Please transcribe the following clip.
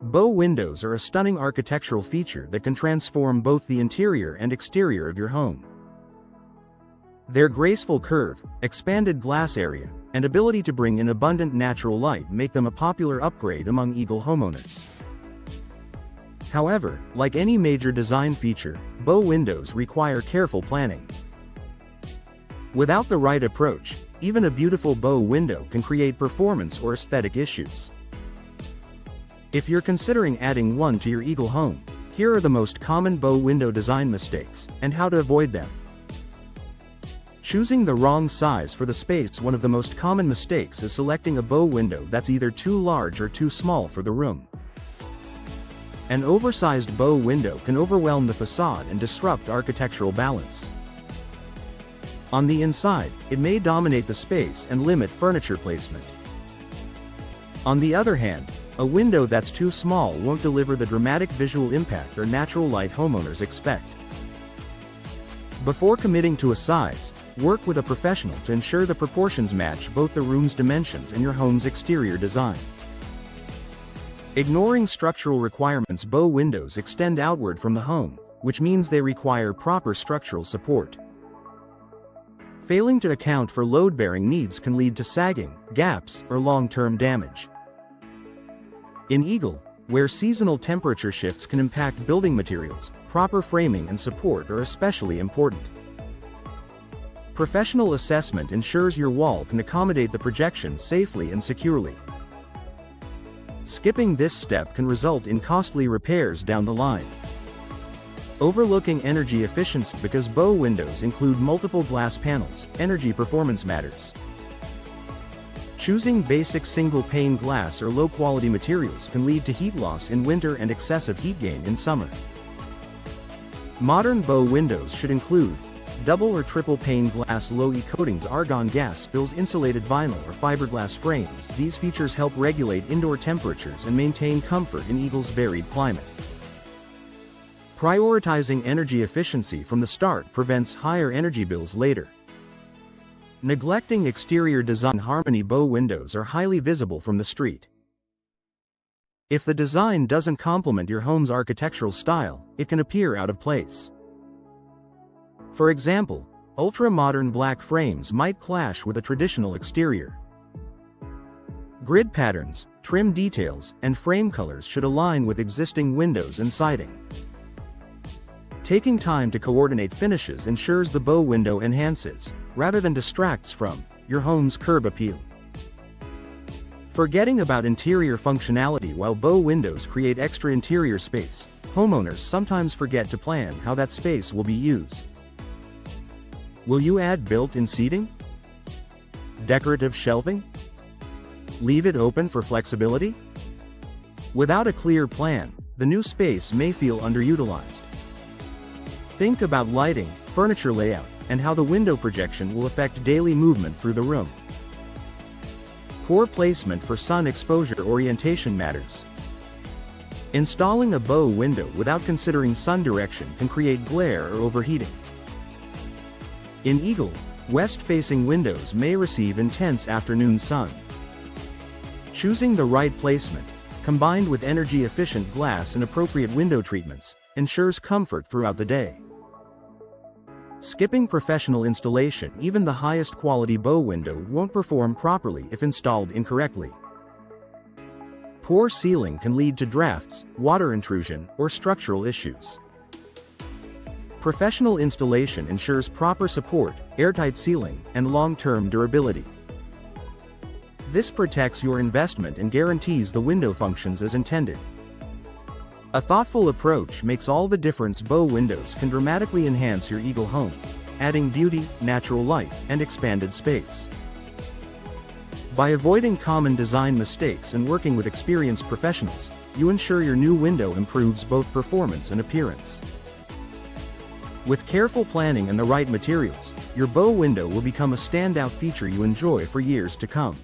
Bow windows are a stunning architectural feature that can transform both the interior and exterior of your home. Their graceful curve, expanded glass area, and ability to bring in abundant natural light make them a popular upgrade among Eagle homeowners. However, like any major design feature, bow windows require careful planning. Without the right approach, even a beautiful bow window can create performance or aesthetic issues. If you're considering adding one to your Eagle home, here are the most common bow window design mistakes, and how to avoid them. Choosing the wrong size for the space. One of the most common mistakes is selecting a bow window that's either too large or too small for the room. An oversized bow window can overwhelm the facade and disrupt architectural balance. On the inside, it may dominate the space and limit furniture placement. On the other hand, a window that's too small won't deliver the dramatic visual impact or natural light homeowners expect. Before committing to a size, work with a professional to ensure the proportions match both the room's dimensions and your home's exterior design. Ignoring structural requirements. Bow windows extend outward from the home, which means they require proper structural support. Failing to account for load-bearing needs can lead to sagging, gaps, or long-term damage. In Eagle, where seasonal temperature shifts can impact building materials, proper framing and support are especially important. Professional assessment ensures your wall can accommodate the projection safely and securely. Skipping this step can result in costly repairs down the line. Overlooking energy efficiency. Because bow windows include multiple glass panels, energy performance matters. Choosing basic single-pane glass or low-quality materials can lead to heat loss in winter and excessive heat gain in summer. Modern bow windows should include double or triple pane glass, low-E coatings, argon gas fills, insulated vinyl or fiberglass frames. These features help regulate indoor temperatures and maintain comfort in Eagle's varied climate. Prioritizing energy efficiency from the start prevents higher energy bills later. Neglecting exterior design. Harmony. Bow windows are highly visible from the street. If the design doesn't complement your home's architectural style, it can appear out of place. For example, ultra-modern black frames might clash with a traditional exterior. Grid patterns, trim details, and frame colors should align with existing windows and siding. Taking time to coordinate finishes ensures the bow window enhances, rather than distracts from, your home's curb appeal. Forgetting about interior functionality. While bow windows create extra interior space, homeowners sometimes forget to plan how that space will be used. Will you add built-in seating? Decorative shelving? Leave it open for flexibility? Without a clear plan, the new space may feel underutilized. Think about lighting, furniture layout, and how the window projection will affect daily movement through the room. Poor placement for sun exposure. Orientation matters. Installing a bow window without considering sun direction can create glare or overheating. In Eagle, west-facing windows may receive intense afternoon sun. Choosing the right placement, combined with energy-efficient glass and appropriate window treatments, ensures comfort throughout the day. Skipping professional installation. Even the highest quality bow window won't perform properly if installed incorrectly. Poor sealing can lead to drafts, water intrusion, or structural issues. Professional installation ensures proper support, airtight sealing, and long-term durability. This protects your investment and guarantees the window functions as intended. A thoughtful approach makes all the difference. Bow windows can dramatically enhance your Eagle home, adding beauty, natural light, and expanded space. By avoiding common design mistakes and working with experienced professionals, you ensure your new window improves both performance and appearance. With careful planning and the right materials, your bow window will become a standout feature you enjoy for years to come.